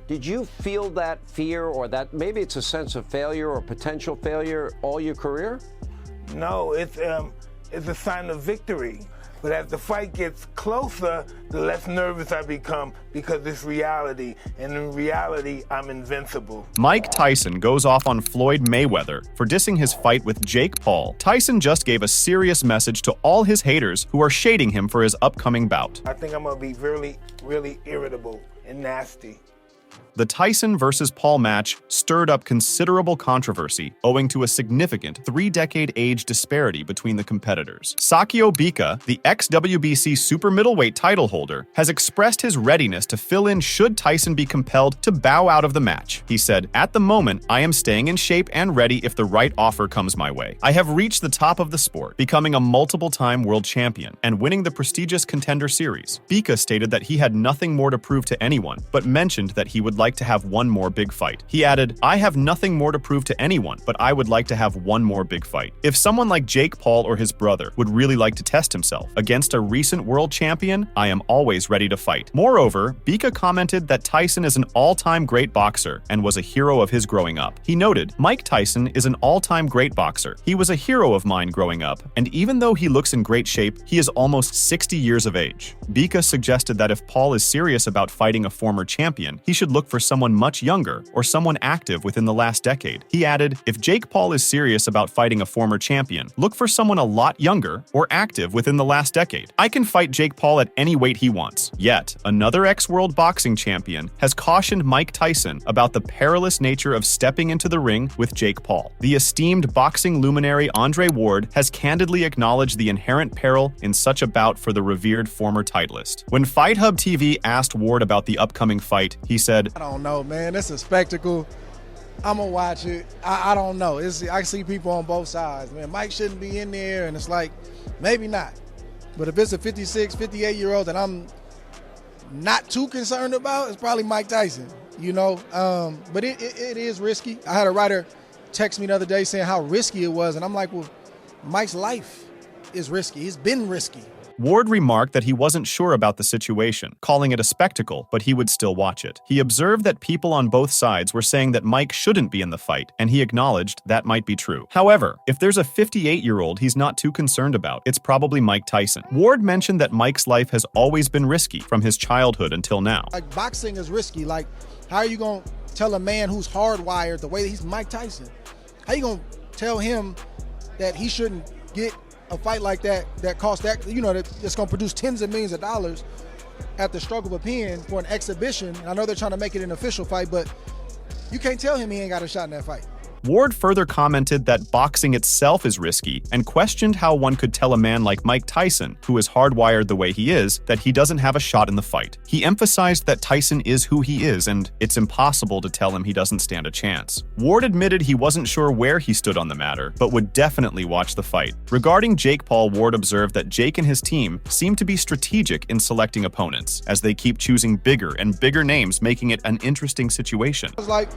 Did you feel that fear or that maybe it's a sense of failure or potential failure all your career? No, it's a sign of victory. But as the fight gets closer, the less nervous I become because it's reality. And in reality, I'm invincible. Mike Tyson goes off on Floyd Mayweather for dissing his fight with Jake Paul. Tyson just gave a serious message to all his haters who are shading him for his upcoming bout. I think I'm going to be really, really irritable and nasty. The Tyson versus Paul match stirred up considerable controversy owing to a significant 3-decade age disparity between the competitors. Sakio Bika, the ex-WBC super middleweight title holder, has expressed his readiness to fill in should Tyson be compelled to bow out of the match. He said, "At the moment, I am staying in shape and ready if the right offer comes my way. I have reached the top of the sport, becoming a multiple-time world champion and winning the prestigious Contender Series." Bika stated that he had nothing more to prove to anyone, but mentioned that he would like to have one more big fight. He added, "I have nothing more to prove to anyone, but I would like to have one more big fight. If someone like Jake Paul or his brother would really like to test himself against a recent world champion, I am always ready to fight." Moreover, Bika commented that Tyson is an all-time great boxer and was a hero of his growing up. He noted, "Mike Tyson is an all-time great boxer. He was a hero of mine growing up, and even though he looks in great shape, he is almost 60 years of age." Bika suggested that if Paul is serious about fighting a former champion, he should look for someone much younger or someone active within the last decade. He added, "If Jake Paul is serious about fighting a former champion, look for someone a lot younger or active within the last decade. I can fight Jake Paul at any weight he wants." Yet, another ex-world boxing champion has cautioned Mike Tyson about the perilous nature of stepping into the ring with Jake Paul. The esteemed boxing luminary Andre Ward has candidly acknowledged the inherent peril in such a bout for the revered former titleist. When Fight Hub TV asked Ward about the upcoming fight, he said, "I don't know, man. It's a spectacle. I'm going to watch it. I don't know. I see people on both sides. Man, Mike shouldn't be in there, and it's like, maybe not. But if it's a 56, 58-year-old that I'm not too concerned about, it's probably Mike Tyson, you know. But it is risky. I had a writer text me the other day saying how risky it was, and I'm like, well, Mike's life is risky. He's been risky. Ward remarked that he wasn't sure about the situation, calling it a spectacle, but he would still watch it. He observed that people on both sides were saying that Mike shouldn't be in the fight, and he acknowledged that might be true. However, if there's a 58-year-old he's not too concerned about, it's probably Mike Tyson. Ward mentioned that Mike's life has always been risky from his childhood until now. Like, boxing is risky. Like, how are you going to tell a man who's hardwired the way that he's Mike Tyson? How are you going to tell him that he shouldn't get a fight like that costs that, you know, that's going to produce tens of millions of dollars at the stroke of a pen for an exhibition? I know they're trying to make it an official fight, but you can't tell him he ain't got a shot in that fight. Ward further commented that boxing itself is risky and questioned how one could tell a man like Mike Tyson, who is hardwired the way he is, that he doesn't have a shot in the fight. He emphasized that Tyson is who he is and it's impossible to tell him he doesn't stand a chance. Ward admitted he wasn't sure where he stood on the matter, but would definitely watch the fight. Regarding Jake Paul, Ward observed that Jake and his team seem to be strategic in selecting opponents, as they keep choosing bigger and bigger names, making it an interesting situation. It's like,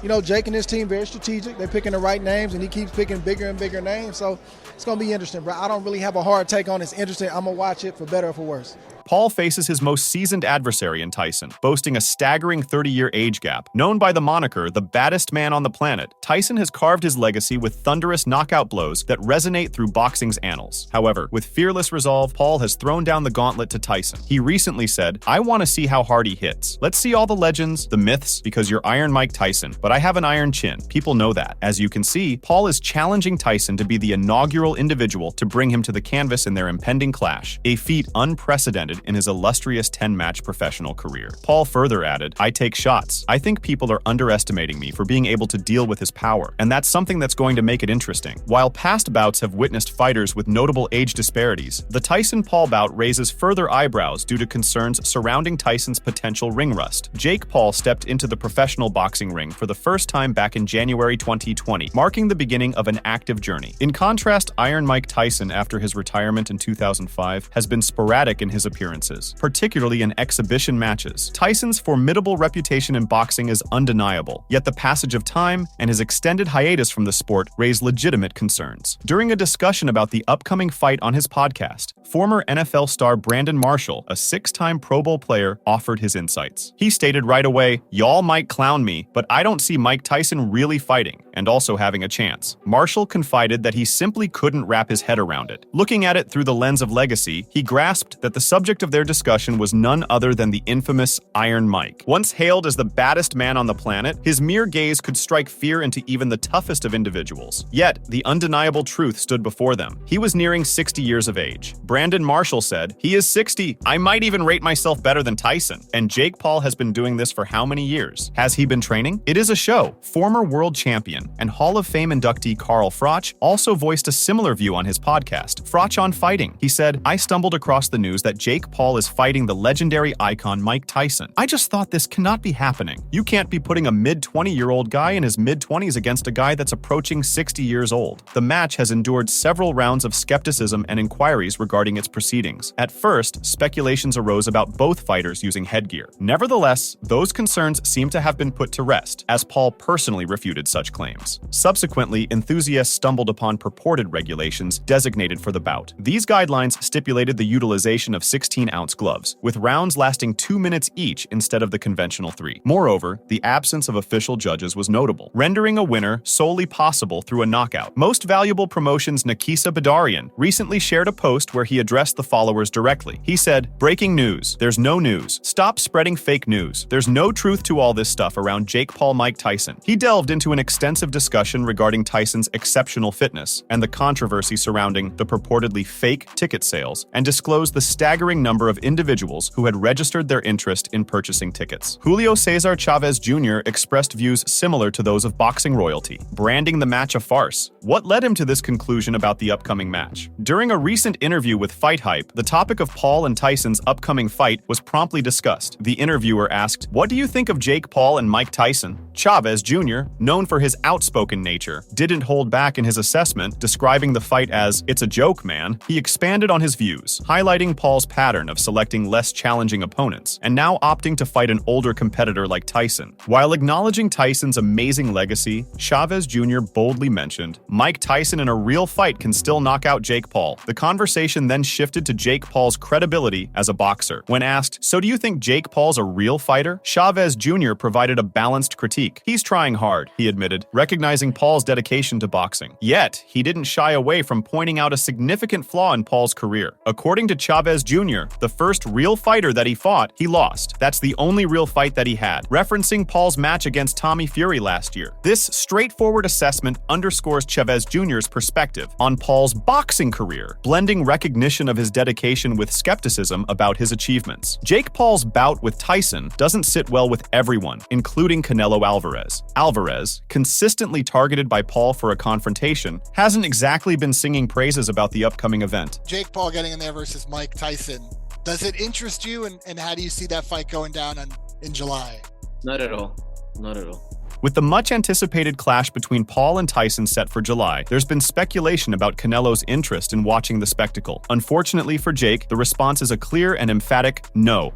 you know, Jake and his team, very strategic. They're picking the right names, and he keeps picking bigger and bigger names. So it's going to be interesting, bro. I don't really have a hard take on it. It's interesting. I'm going to watch it for better or for worse. Paul faces his most seasoned adversary in Tyson, boasting a staggering 30-year age gap. Known by the moniker, the baddest man on the planet, Tyson has carved his legacy with thunderous knockout blows that resonate through boxing's annals. However, with fearless resolve, Paul has thrown down the gauntlet to Tyson. He recently said, "I want to see how hard he hits. Let's see all the legends, the myths, because you're Iron Mike Tyson, but I have an iron chin. People know that." As you can see, Paul is challenging Tyson to be the inaugural individual to bring him to the canvas in their impending clash, a feat unprecedented in his illustrious 10-match professional career. Paul further added, "I take shots. I think people are underestimating me for being able to deal with his power, and that's something that's going to make it interesting." While past bouts have witnessed fighters with notable age disparities, the Tyson-Paul bout raises further eyebrows due to concerns surrounding Tyson's potential ring rust. Jake Paul stepped into the professional boxing ring for the first time back in January 2020, marking the beginning of an active journey. In contrast, Iron Mike Tyson, after his retirement in 2005, has been sporadic in his appearances, particularly in exhibition matches. Tyson's formidable reputation in boxing is undeniable, yet the passage of time and his extended hiatus from the sport raise legitimate concerns. During a discussion about the upcoming fight on his podcast, former NFL star Brandon Marshall, a 6-time Pro Bowl player, offered his insights. He stated right away, "Y'all might clown me, but I don't see Mike Tyson really fighting and also having a chance." Marshall confided that he simply couldn't wrap his head around it. Looking at it through the lens of legacy, he grasped that the subject of their discussion was none other than the infamous Iron Mike. Once hailed as the baddest man on the planet, his mere gaze could strike fear into even the toughest of individuals. Yet, the undeniable truth stood before them. He was nearing 60 years of age. Brandon Marshall said, "He is 60. I might even rate myself better than Tyson." And Jake Paul has been doing this for how many years? Has he been training? It is a show. Former world champion and Hall of Fame inductee Carl Froch also voiced a similar view on his podcast, Froch on Fighting. He said, "I stumbled across the news that Jake Paul is fighting the legendary icon Mike Tyson. I just thought this cannot be happening. You can't be putting a mid-20-year-old guy in his mid-20s against a guy that's approaching 60 years old." The match has endured several rounds of skepticism and inquiries regarding its proceedings. At first, speculations arose about both fighters using headgear. Nevertheless, those concerns seem to have been put to rest, as Paul personally refuted such claims. Subsequently, enthusiasts stumbled upon purported regulations designated for the bout. These guidelines stipulated the utilization of 16-ounce gloves, with rounds lasting 2 minutes each instead of the conventional 3. Moreover, the absence of official judges was notable, rendering a winner solely possible through a knockout. Most Valuable Promotions' Nakisa Badarian recently shared a post where he addressed the followers directly. He said, "Breaking news. There's no news. Stop spreading fake news. There's no truth to all this stuff around Jake Paul Mike Tyson." He delved into an extensive discussion regarding Tyson's exceptional fitness and the controversy surrounding the purportedly fake ticket sales, and disclosed the staggering number of individuals who had registered their interest in purchasing tickets. Julio Cesar Chavez Jr. expressed views similar to those of boxing royalty, branding the match a farce. What led him to this conclusion about the upcoming match? During a recent interview with Fight Hype, the topic of Paul and Tyson's upcoming fight was promptly discussed. The interviewer asked, "What do you think of Jake Paul and Mike Tyson?" Chavez Jr., known for his outspoken nature, didn't hold back in his assessment, describing the fight as, "It's a joke, man." He expanded on his views, highlighting Paul's pattern of selecting less challenging opponents, and now opting to fight an older competitor like Tyson. While acknowledging Tyson's amazing legacy, Chavez Jr. boldly mentioned, "Mike Tyson in a real fight can still knock out Jake Paul." The conversation then shifted to Jake Paul's credibility as a boxer. When asked, "So do you think Jake Paul's a real fighter?" Chavez Jr. provided a balanced critique. "He's trying hard," he admitted, recognizing Paul's dedication to boxing. Yet, he didn't shy away from pointing out a significant flaw in Paul's career. According to Chavez Jr., the first real fighter that he fought, he lost. That's the only real fight that he had, referencing Paul's match against Tommy Fury last year. This straightforward assessment underscores Chavez Jr.'s perspective on Paul's boxing career, blending recognition of his dedication with skepticism about his achievements. Jake Paul's bout with Tyson doesn't sit well with everyone, including Canelo Alvarez. Alvarez, consistently targeted by Paul for a confrontation, hasn't exactly been singing praises about the upcoming event. Jake Paul getting in there versus Mike Tyson. Does it interest you, and how do you see that fight going down in July? Not at all. Not at all. With the much-anticipated clash between Paul and Tyson set for July, there's been speculation about Canelo's interest in watching the spectacle. Unfortunately for Jake, the response is a clear and emphatic no.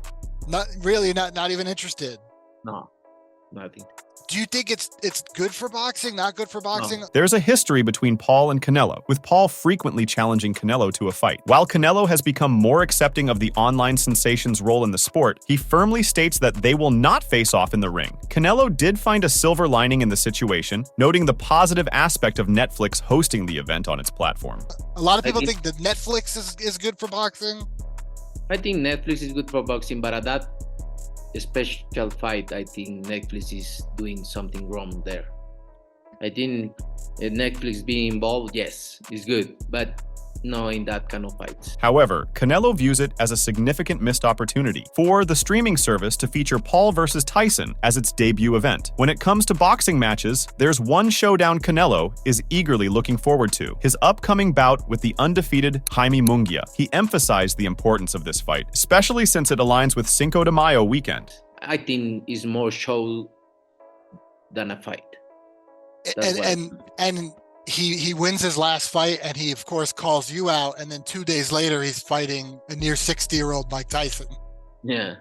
Not really, not even interested. No, nothing. Do you think it's good for boxing, not good for boxing? No. There's a history between Paul and Canelo, with Paul frequently challenging Canelo to a fight. While Canelo has become more accepting of the online sensation's role in the sport, he firmly states that they will not face off in the ring. Canelo did find a silver lining in the situation, noting the positive aspect of Netflix hosting the event on its platform. A lot of people think that Netflix is good for boxing. I think Netflix is good for boxing, but at that special fight, I think Netflix is doing something wrong there. I think Netflix being involved, yes, is good, but no in that kind of fights. However, Canelo views it as a significant missed opportunity for the streaming service to feature Paul versus Tyson as its debut event. When it comes to boxing matches, there's one showdown Canelo is eagerly looking forward to, his upcoming bout with the undefeated Jaime Munguia. He emphasized the importance of this fight, especially since it aligns with Cinco de Mayo weekend. I think it's more show than a fight. And he wins his last fight, and he of course calls you out, and then 2 days later he's fighting a near 60-year-old Mike Tyson. Yeah.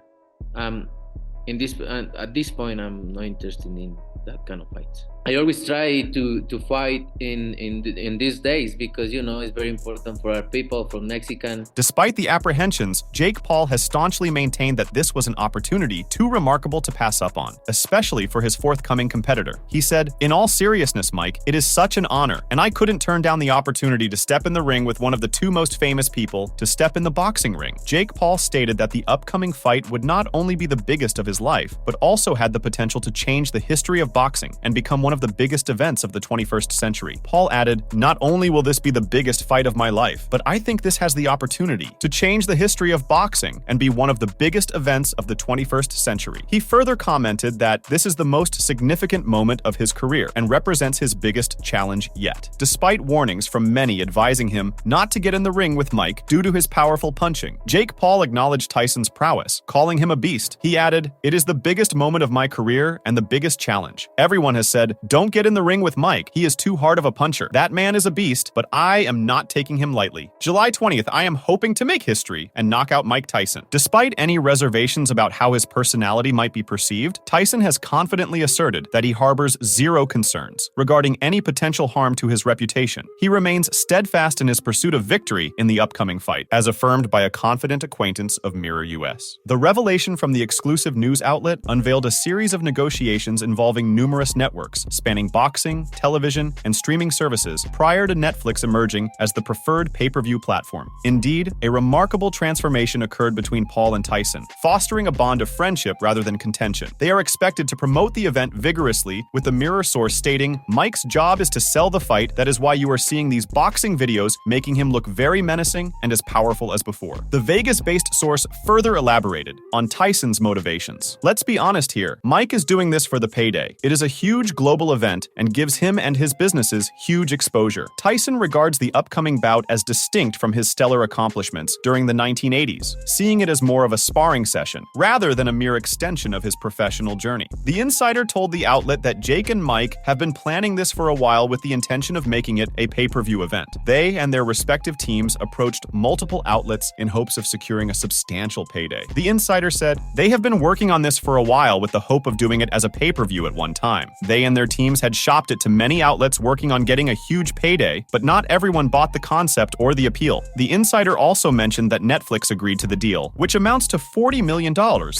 At this point, I'm not interested in that kind of fights. I always try to fight in these days because it's very important for our people from Mexican. Despite the apprehensions, Jake Paul has staunchly maintained that this was an opportunity too remarkable to pass up on, especially for his forthcoming competitor. He said, "In all seriousness, Mike, it is such an honor, and I couldn't turn down the opportunity to step in the ring with one of the two most famous people to step in the boxing ring." Jake Paul stated that the upcoming fight would not only be the biggest of his life, but also had the potential to change the history of boxing and become one of the biggest events of the 21st century. Paul added, "Not only will this be the biggest fight of my life, but I think this has the opportunity to change the history of boxing and be one of the biggest events of the 21st century." He further commented that this is the most significant moment of his career and represents his biggest challenge yet. Despite warnings from many advising him not to get in the ring with Mike due to his powerful punching, Jake Paul acknowledged Tyson's prowess, calling him a beast. He added, "It is the biggest moment of my career and the biggest challenge. Everyone has said, don't get in the ring with Mike. He is too hard of a puncher. That man is a beast, but I am not taking him lightly. July 20th, I am hoping to make history and knock out Mike Tyson." Despite any reservations about how his personality might be perceived, Tyson has confidently asserted that he harbors zero concerns regarding any potential harm to his reputation. He remains steadfast in his pursuit of victory in the upcoming fight, as affirmed by a confident acquaintance of Mirror US. The revelation from the exclusive news outlet unveiled a series of negotiations involving numerous networks, spanning boxing, television, and streaming services prior to Netflix emerging as the preferred pay-per-view platform. Indeed, a remarkable transformation occurred between Paul and Tyson, fostering a bond of friendship rather than contention. They are expected to promote the event vigorously, with the Mirror source stating, "Mike's job is to sell the fight. That is why you are seeing these boxing videos, making him look very menacing and as powerful as before." The Vegas-based source further elaborated on Tyson's motivations. "Let's be honest here. Mike is doing this for the payday. It is a huge global event and gives him and his businesses huge exposure." Tyson regards the upcoming bout as distinct from his stellar accomplishments during the 1980s, seeing it as more of a sparring session rather than a mere extension of his professional journey. The insider told the outlet that Jake and Mike have been planning this for a while with the intention of making it a pay-per-view event. They and their respective teams approached multiple outlets in hopes of securing a substantial payday. The insider said, "They have been working on this for a while with the hope of doing it as a pay-per-view at one time. They and their teams had shopped it to many outlets working on getting a huge payday, but not everyone bought the concept or the appeal." The insider also mentioned that Netflix agreed to the deal, which amounts to $40 million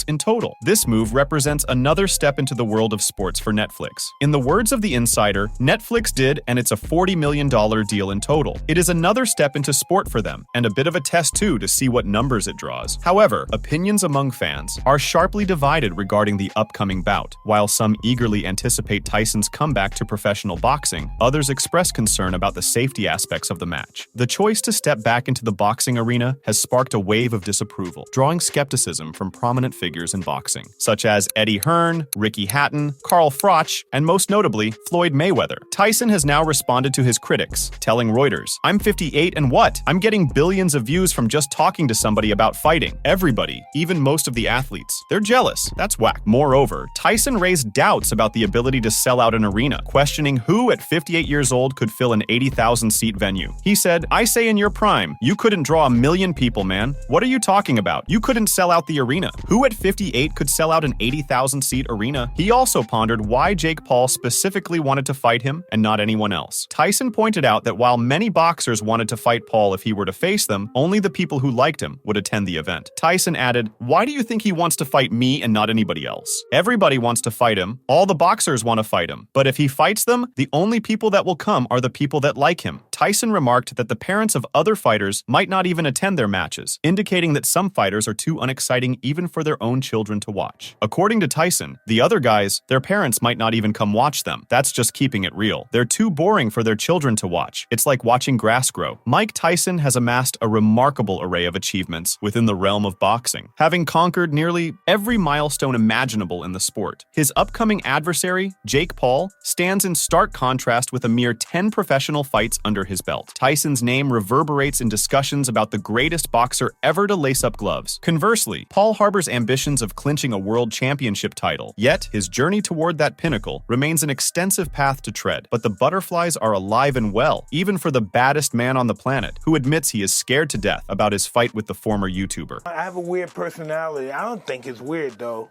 in total. This move represents another step into the world of sports for Netflix. In the words of the insider, Netflix did, and it's a $40 million deal in total. It is another step into sport for them, and a bit of a test too to see what numbers it draws. However, opinions among fans are sharply divided regarding the upcoming bout. While some eagerly anticipate Tyson's comeback to professional boxing, others express concern about the safety aspects of the match. The choice to step back into the boxing arena has sparked a wave of disapproval, drawing skepticism from prominent figures in boxing, such as Eddie Hearn, Ricky Hatton, Carl Froch, and most notably, Floyd Mayweather. Tyson has now responded to his critics, telling Reuters, "I'm 58 and what? I'm getting billions of views from just talking to somebody about fighting. Everybody, even most of the athletes, they're jealous. That's whack." Moreover, Tyson raised doubts about the ability to sell out an arena, questioning who at 58 years old could fill an 80,000-seat venue. He said, "I say in your prime, you couldn't draw 1 million people, man. What are you talking about? You couldn't sell out the arena. Who at 58 could sell out an 80,000-seat arena?" He also pondered why Jake Paul specifically wanted to fight him and not anyone else. Tyson pointed out that while many boxers wanted to fight Paul if he were to face them, only the people who liked him would attend the event. Tyson added, "Why do you think he wants to fight me and not anybody else? Everybody wants to fight him. All the boxers want to fight him. But if he fights them, the only people that will come are the people that like him." Tyson remarked that the parents of other fighters might not even attend their matches, indicating that some fighters are too unexciting even for their own children to watch. According to Tyson, the other guys, their parents might not even come watch them. That's just keeping it real. They're too boring for their children to watch. It's like watching grass grow. Mike Tyson has amassed a remarkable array of achievements within the realm of boxing, having conquered nearly every milestone imaginable in the sport. His upcoming adversary, Jake Paul, stands in stark contrast with a mere 10 professional fights under his belt. Tyson's name reverberates in discussions about the greatest boxer ever to lace up gloves. Conversely, Paul harbors ambitions of clinching a world championship title, yet his journey toward that pinnacle remains an extensive path to tread. But the butterflies are alive and well, even for the baddest man on the planet, who admits he is scared to death about his fight with the former YouTuber. I have a weird personality. I don't think it's weird, though.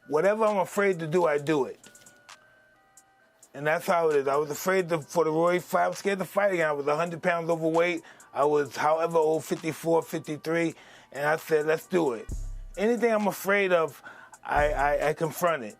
Whatever I'm afraid to do, I do it. And that's how it is. I was afraid for the Roy fight. I was scared to fight again. I was 100 pounds overweight. I was however old, 54, 53. And I said, let's do it. Anything I'm afraid of, I confront it.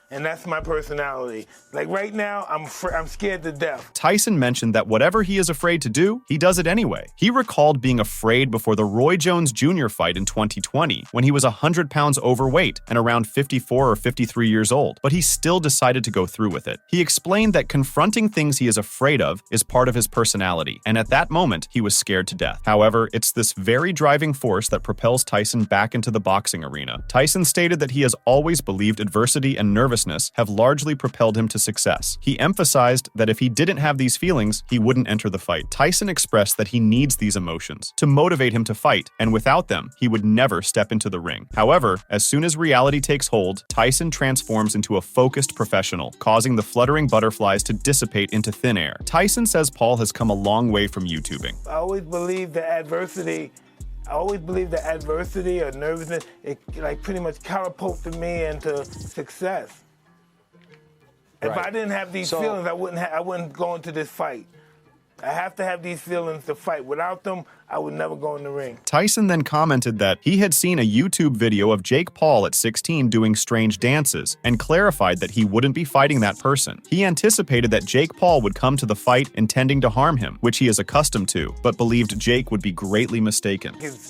And that's my personality. Like right now, I'm scared to death. Tyson mentioned that whatever he is afraid to do, he does it anyway. He recalled being afraid before the Roy Jones Jr. fight in 2020, when he was 100 pounds overweight and around 54 or 53 years old, but he still decided to go through with it. He explained that confronting things he is afraid of is part of his personality, and at that moment, he was scared to death. However, it's this very driving force that propels Tyson back into the boxing arena. Tyson stated that he has always believed adversity and nervousness have largely propelled him to success. He emphasized that if he didn't have these feelings, he wouldn't enter the fight. Tyson expressed that he needs these emotions to motivate him to fight, and without them, he would never step into the ring. However, as soon as reality takes hold, Tyson transforms into a focused professional, causing the fluttering butterflies to dissipate into thin air. Tyson says Paul has come a long way from YouTubing. I always believe that adversity or nervousness, it like pretty much catapulted me into success. If I didn't have these feelings, I wouldn't go into this fight. I have to have these feelings to fight. Without them, I would never go in the ring. Tyson then commented that he had seen a YouTube video of Jake Paul at 16 doing strange dances and clarified that he wouldn't be fighting that person. He anticipated that Jake Paul would come to the fight intending to harm him, which he is accustomed to, but believed Jake would be greatly mistaken. He's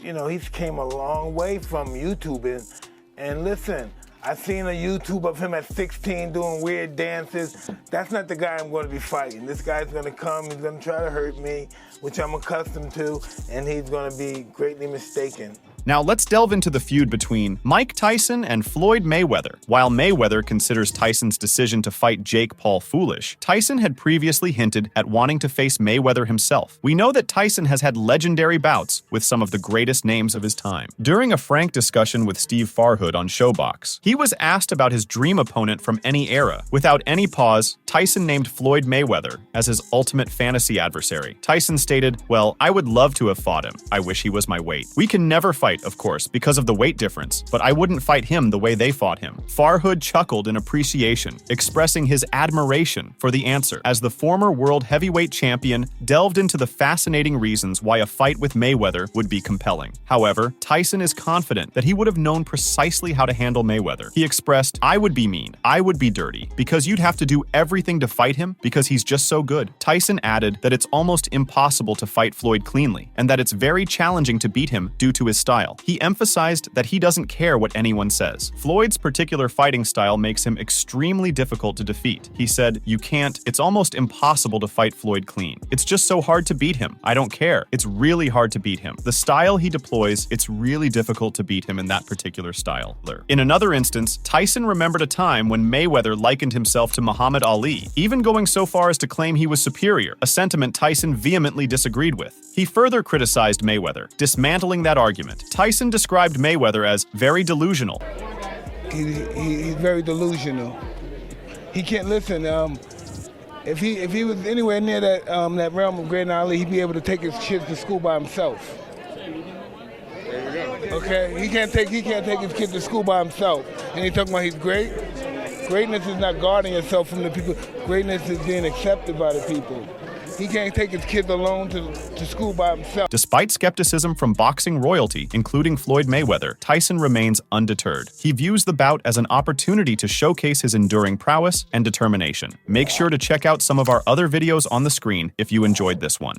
came a long way from YouTubing. And listen, I seen a YouTube of him at 16 doing weird dances. That's not the guy I'm going to be fighting. This guy's going to come, he's going to try to hurt me, which I'm accustomed to, and he's going to be greatly mistaken. Now let's delve into the feud between Mike Tyson and Floyd Mayweather. While Mayweather considers Tyson's decision to fight Jake Paul foolish, Tyson had previously hinted at wanting to face Mayweather himself. We know that Tyson has had legendary bouts with some of the greatest names of his time. During a frank discussion with Steve Farhood on Showbox, he was asked about his dream opponent from any era. Without any pause, Tyson named Floyd Mayweather as his ultimate fantasy adversary. Tyson stated, "Well, I would love to have fought him. I wish he was my weight. We can never fight, of course, because of the weight difference, but I wouldn't fight him the way they fought him." Farhood chuckled in appreciation, expressing his admiration for the answer, as the former world heavyweight champion delved into the fascinating reasons why a fight with Mayweather would be compelling. However, Tyson is confident that he would have known precisely how to handle Mayweather. He expressed, "I would be mean, I would be dirty, because you'd have to do everything to fight him because he's just so good." Tyson added that it's almost impossible to fight Floyd cleanly, and that it's very challenging to beat him due to his style. He emphasized that he doesn't care what anyone says. Floyd's particular fighting style makes him extremely difficult to defeat. He said, it's almost impossible to fight Floyd clean. It's just so hard to beat him. I don't care. It's really hard to beat him. The style he deploys, it's really difficult to beat him in that particular style." In another instance, Tyson remembered a time when Mayweather likened himself to Muhammad Ali, even going so far as to claim he was superior, a sentiment Tyson vehemently disagreed with. He further criticized Mayweather, dismantling that argument. Tyson described Mayweather as very delusional. He's very delusional. He can't listen. If he was anywhere near that realm of great Ali, he'd be able to take his kids to school by himself. Okay, he can't take his kids to school by himself. And he's talking about he's great. Greatness is not guarding yourself from the people. Greatness is being accepted by the people. He can't take his kids alone to school by himself. Despite skepticism from boxing royalty, including Floyd Mayweather, Tyson remains undeterred. He views the bout as an opportunity to showcase his enduring prowess and determination. Make sure to check out some of our other videos on the screen if you enjoyed this one.